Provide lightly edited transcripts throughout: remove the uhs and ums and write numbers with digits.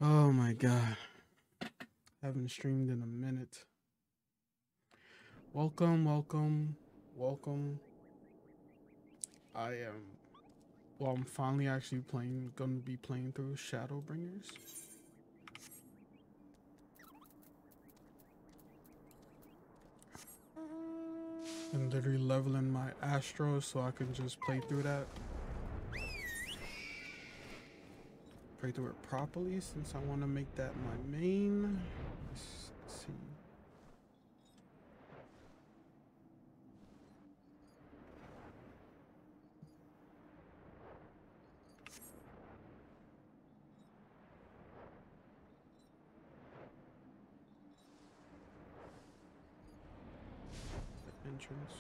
Oh my god. Haven't streamed in a minute. Welcome. I'm finally actually gonna be playing through Shadowbringers. And literally leveling my Astro so I can just play through that. Play through it properly since I want to make that my main. Let's see. The entrance.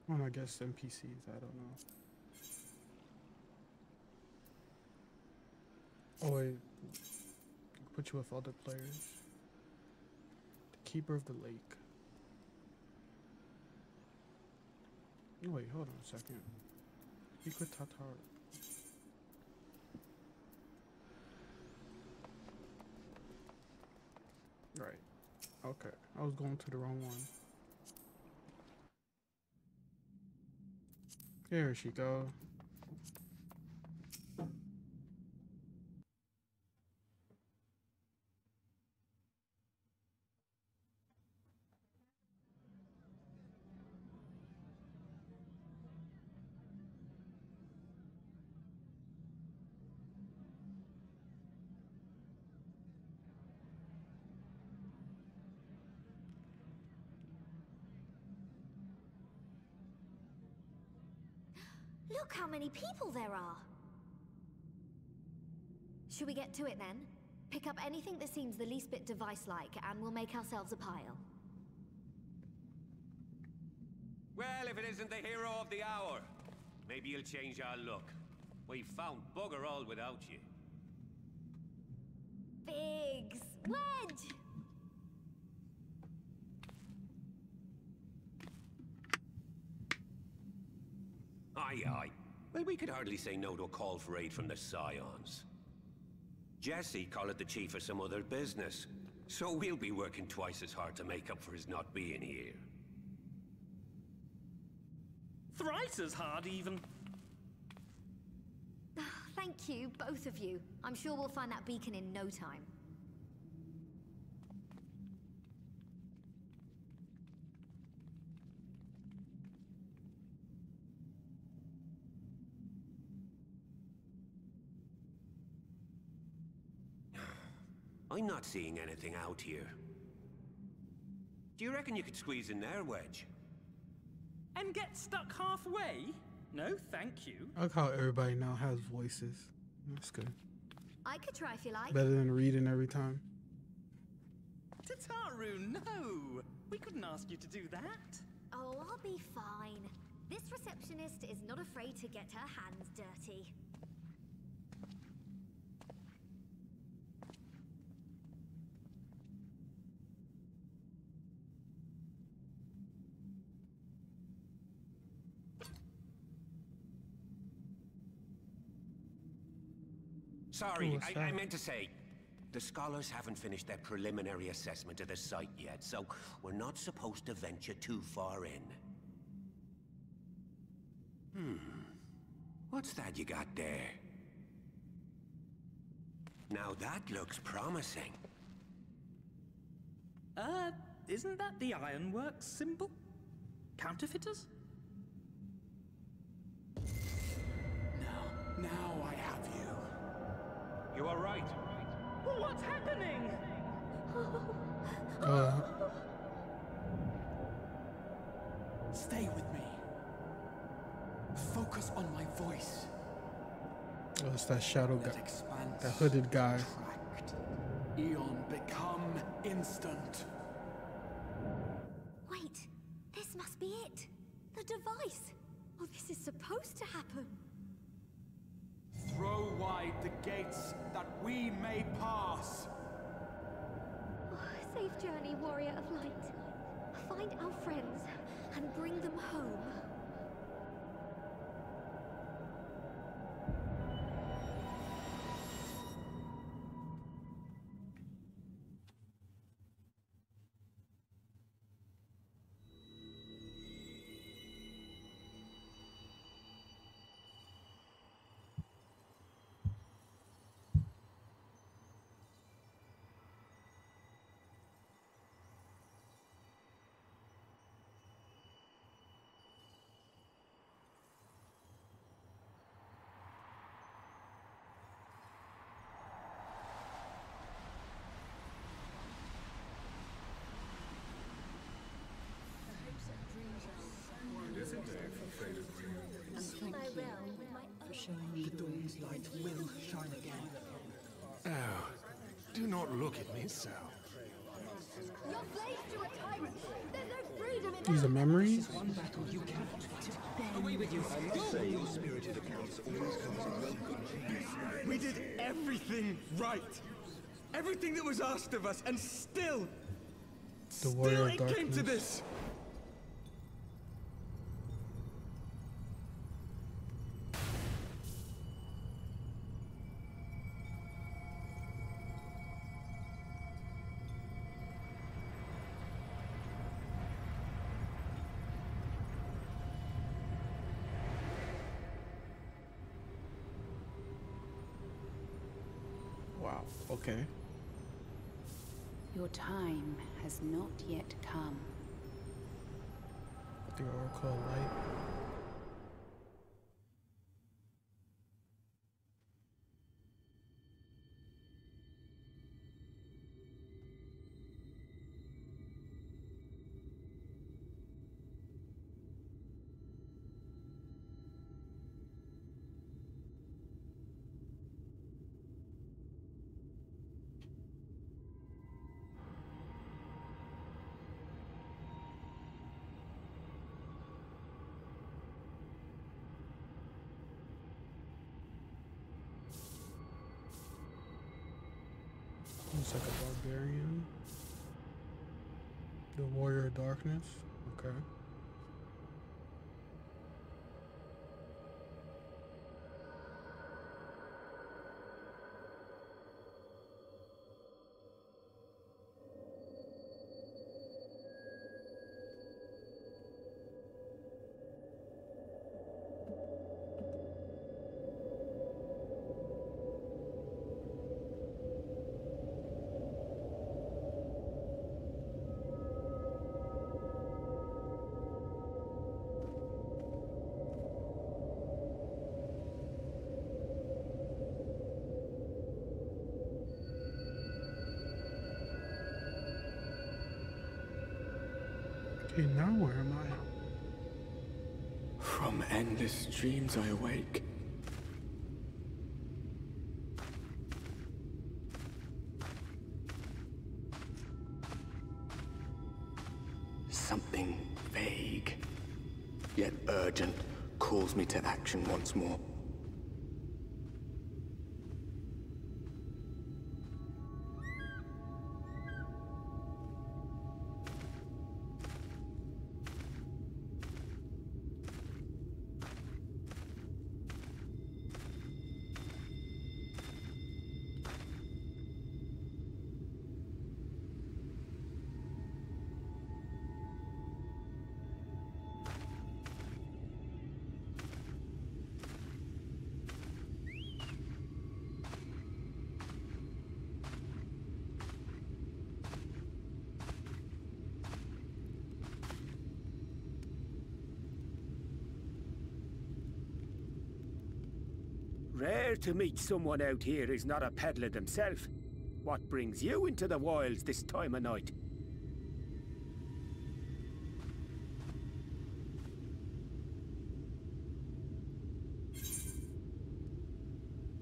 Well, I guess NPCs, I don't know. Oh wait, put you with other players. The Keeper of the Lake. Oh wait, hold on a second. Equal Tatar. Right. Okay, I was going to the wrong one. There she go. Look how many people there are! Should we get to it then? Pick up anything that seems the least bit device-like, and we'll make ourselves a pile. Well, if it isn't the hero of the hour, maybe you'll change our look. We've found bugger all without you. Biggs! Wedge! Aye. Well, we could hardly say no to a call for aid from the Scions. Jesse called it the chief of some other business, so we'll be working twice as hard to make up for his not being here. Thrice as hard, even. Thank you, both of you. I'm sure we'll find that beacon in no time. I'm not seeing anything out here. Do you reckon you could squeeze in there, Wedge? And get stuck halfway? No, thank you. I like how everybody now has voices. That's good. I could try if you like. Better than reading every time. Tataru, no! We couldn't ask you to do that. Oh, I'll be fine. This receptionist is not afraid to get her hands dirty. Sorry, I meant to say, the scholars haven't finished their preliminary assessment of the site yet, so we're not supposed to venture too far in. What's that you got there? Now that looks promising. Isn't that the Ironworks symbol? Counterfeiters? Now I have you. You are right. What's happening? Stay with me. Focus on my voice. Oh, it's that shadow guy. Expanse, That hooded guy. contract. Eon become instant. Wait, this must be it. The device. Oh, this is supposed to happen. Throw wide the gates that we may pass. Oh, safe journey, warrior of light. Find our friends and bring them home. Oh, do not look at me so. You're slaves to a tyrant. There's no freedom in These are memories. One battle you cannot fight. Away with you. I must say, your spirited accounts always comes in welcome. We did everything right. Everything that was asked of us, and still The Warrior of it came to Darkness. this. Wow. Okay. Your time has not yet come. The Oracle of Light. Looks like a barbarian. The Warrior of Darkness. Okay. Okay, now where am I? From endless dreams I awake. Something vague, yet urgent, calls me to action once more. Rare to meet someone out here who's not a peddler themselves. What brings you into the wilds this time of night?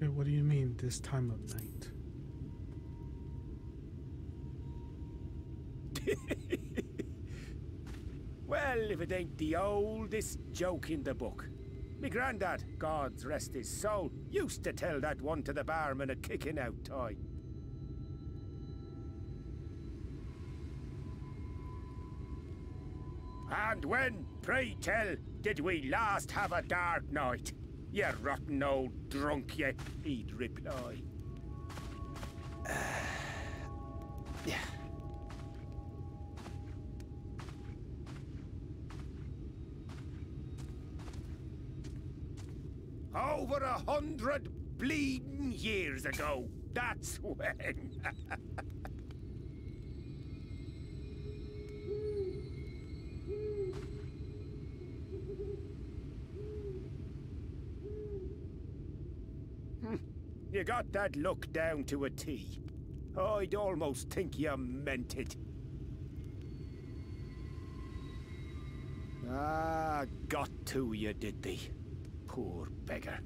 Hey, what do you mean, this time of night? Well, if it ain't the oldest joke in the book. Me granddad, God's rest his soul, used to tell that one to the barman a kicking out time. And when, pray tell, did we last have a dark night? You rotten old drunk, you, he'd reply. Yeah. Over 100 bleeding years ago, that's when. You got that look down to a T. I'd almost think you meant it. Ah, got to you, did they? Poor beggar.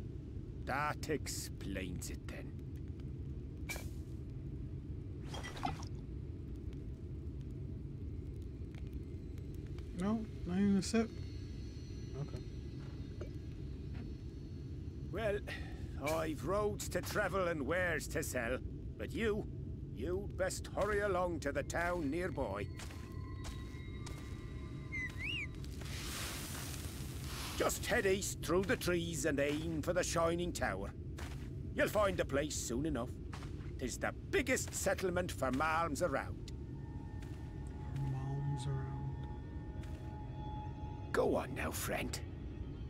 That explains it then. No, not even a sip. Okay. Well, I've roads to travel and wares to sell, but you'd best hurry along to the town nearby. Just head east through the trees and aim for the Shining Tower. You'll find the place soon enough. 'Tis the biggest settlement for malms around. Malms around. Go on now, friend.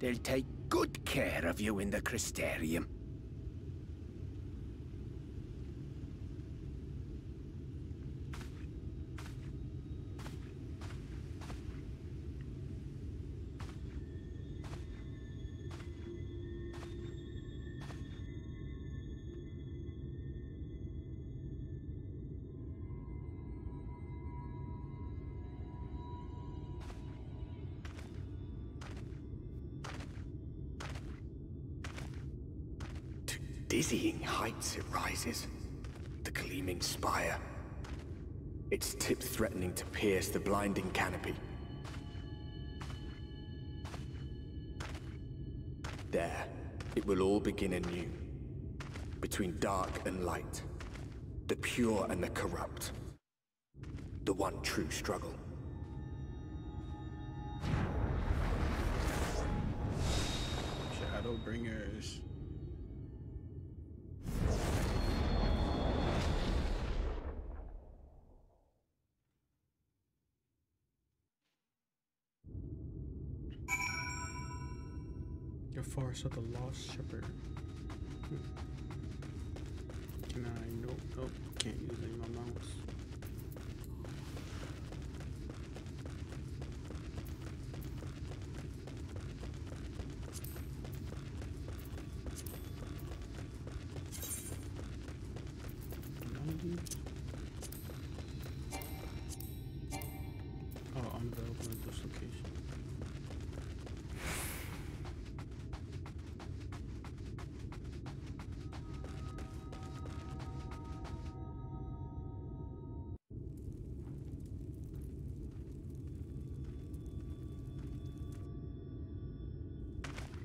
They'll take good care of you in the Crystarium. Dizzying heights it rises, the gleaming spire. Its tip threatening to pierce the blinding canopy. There, it will all begin anew. Between dark and light, the pure and the corrupt. The one true struggle. Shadowbringers. The Forest of the Lost Shepherd. Can I? Nope. Can't use any of my mouse. Oh, unavailable at this location.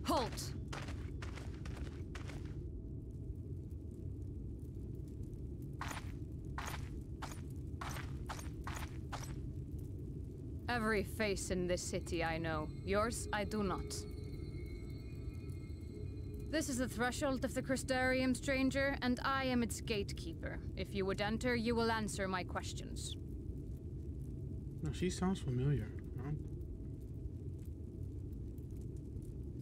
Halt! Every face in this city I know. Yours, I do not. This is the threshold of the Crystarium, stranger, and I am its gatekeeper. If you would enter, you will answer my questions. No, she sounds familiar. Huh?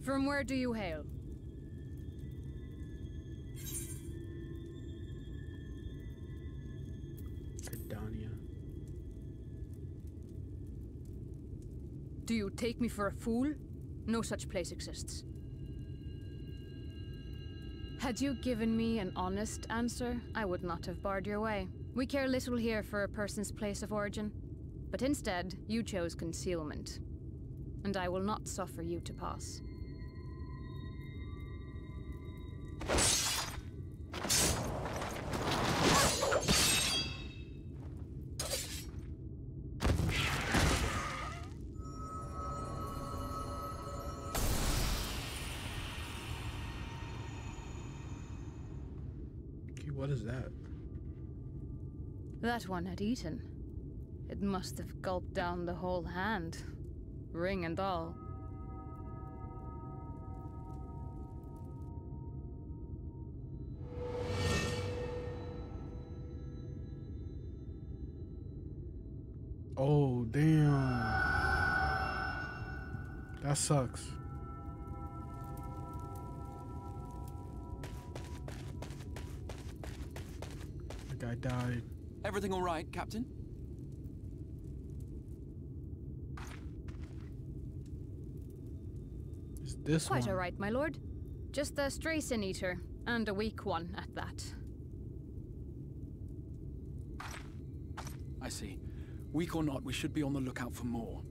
From where do you hail? Cardania. Do you take me for a fool? No such place exists. Had you given me an honest answer, I would not have barred your way. We care little here for a person's place of origin. But instead, you chose concealment. And I will not suffer you to pass. What is that? That one had eaten. It must have gulped down the whole hand. ring and all. Oh, damn. That sucks. The guy died. Everything all right, Captain? Is this Quite one? all right, my lord. Just a stray sin eater, and a weak one at that. I see. Weak or not, we should be on the lookout for more.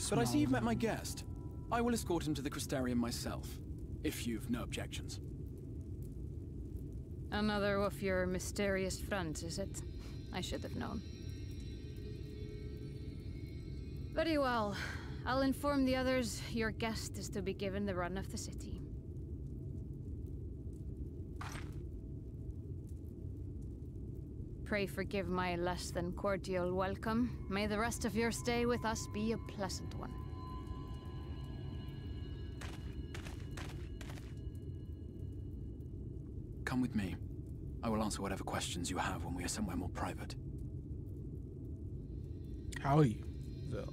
But I see you've met my guest. I will escort him to the Crystarium myself, if you've no objections. Another of your mysterious friends, is it? I should have known. Very well. I'll inform the others your guest is to be given the run of the city. Pray forgive my less than cordial welcome. May the rest of your stay with us be a pleasant one. Come with me. I will answer whatever questions you have when we are somewhere more private. How are you? The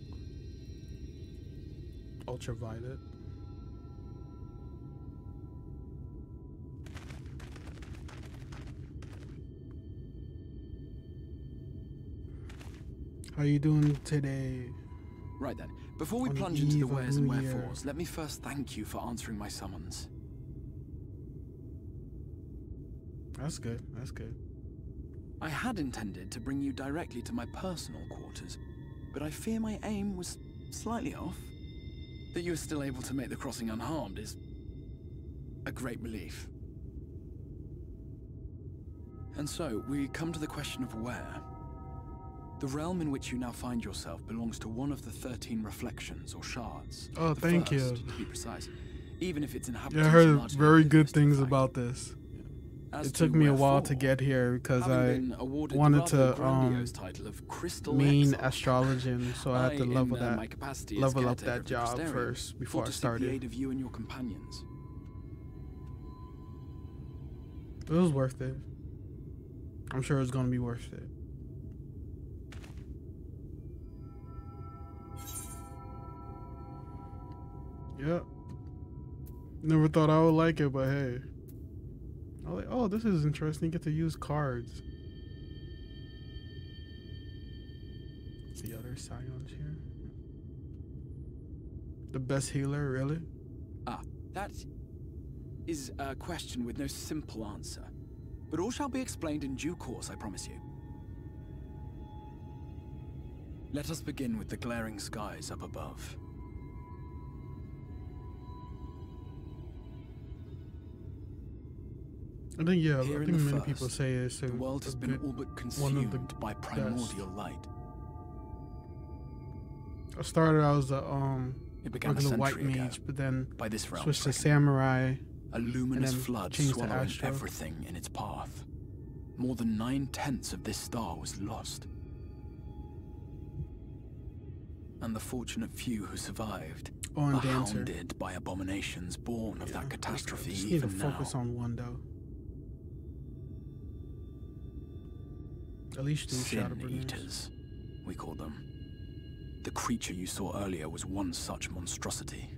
ultraviolet. How you doing today? Right then. Before we On the plunge into the eve of wheres and New Year. wherefores, let me first thank you for answering my summons. That's good. That's good. I had intended to bring you directly to my personal quarters, but I fear my aim was slightly off. That you are still able to make the crossing unharmed is a great relief. And so, we come to the question of where. The realm in which you now find yourself belongs to one of the 13 reflections, or shards. Oh, The thank you. first, to be precise. Even if its Yeah, inhabitants I are heard largely very good oblivious to the things fact. about this. As It took to me a while wherefore, to get here because having I been awarded wanted the rather to grandiose title of Crystal main Exile, astrology, so I had to in, level my capacity as level up caretaker that of the job Crystarium, first before thought I to seek the started. aid of you and your companions. It was worth it. I'm sure it's gonna be worth it. Yep. Never thought I would like it, but hey. I was like, oh, this is interesting. Get to use cards. The other scions here. The best healer, really? Ah, that is a question with no simple answer. But all shall be explained in due course, I promise you. Let us begin with the glaring skies up above. I think, yeah, Here I in think the many people first, say it's the world has been all but consumed by primordial light. I started out as a It began a regular white century ago, mage, but then by this realm's switched to reckoning. samurai. A luminous and then flood changed to swallowing Astro. everything in its path. More than 9/10 of this star was lost. And the fortunate few who survived Oh, and are Dancer. hounded by abominations born of that catastrophe Just need to even now. focus on one though. At least do Sin Shadowbringers. eaters, we call them. The creature you saw earlier was one such monstrosity.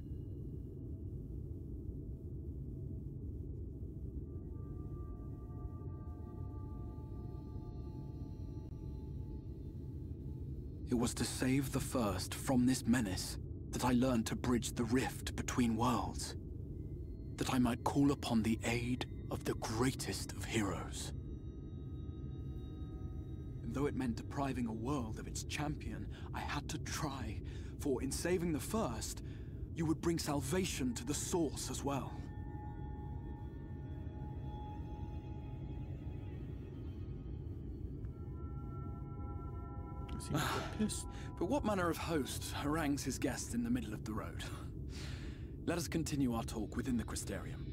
It was to save the First from this menace that I learned to bridge the rift between worlds. That I might call upon the aid of the greatest of heroes. And though it meant depriving a world of its champion, I had to try, for in saving the First, you would bring salvation to the Source as well. I seem to get pissed. But what manner of host harangues his guests in the middle of the road? Let us continue our talk within the Crystarium.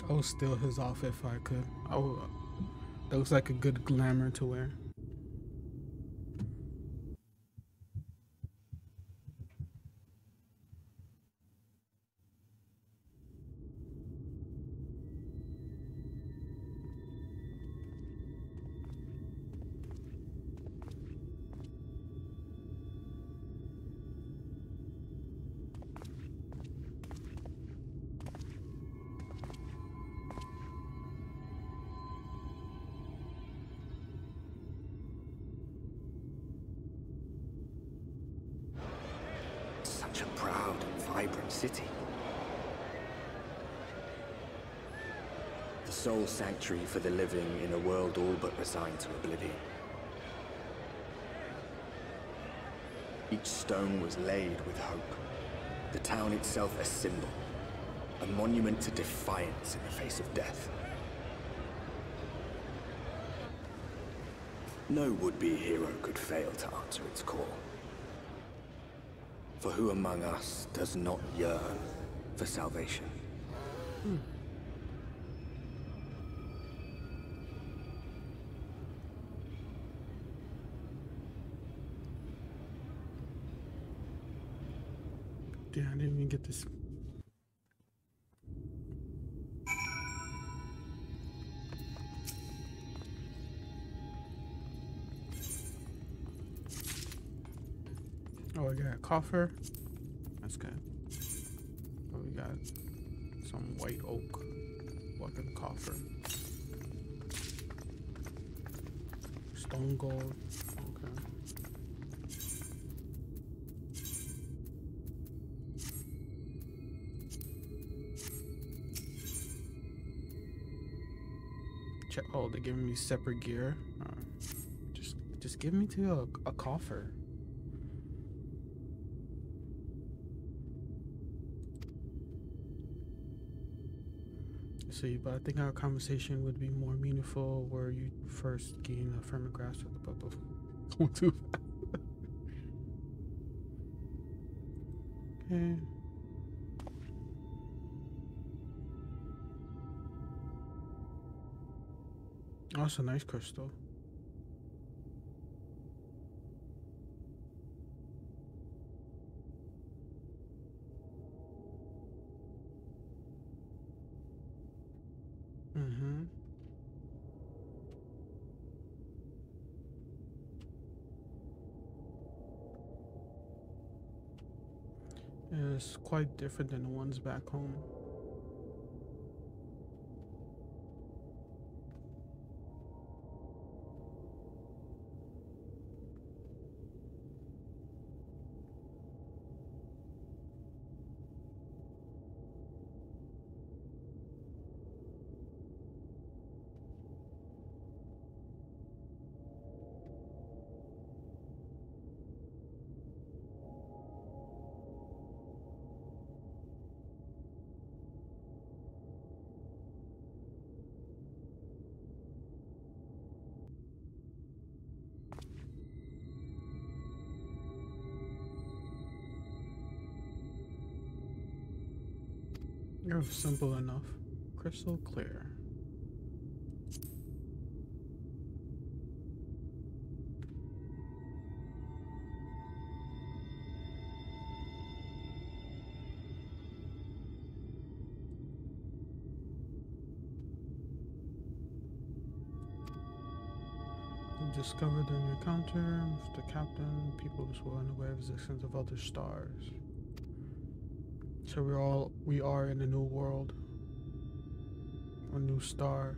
I would steal his outfit if I could. That looks like a good glamour to wear. Such a proud and vibrant city. The sole sanctuary for the living in a world all but resigned to oblivion. Each stone was laid with hope. The town itself a symbol, a monument to defiance in the face of death. No would-be hero could fail to answer its call. For who among us does not yearn for salvation? Yeah, I didn't even get this. Oh, we got a coffer. That's good. Oh, we got some white oak weapon coffer. Stone gold. Okay. Oh, they're giving me separate gear. Just give me to a coffer. See, but I think our conversation would be more meaningful where you first gain a firmer grasp of the bubble. Going too fast. Okay. Oh, that's a nice crystal. It's quite different than the ones back home. You're simple enough. Crystal clear. You discovered in your encounter with the captain, people were unaware of the existence of other stars. So we are in a new world, a new star.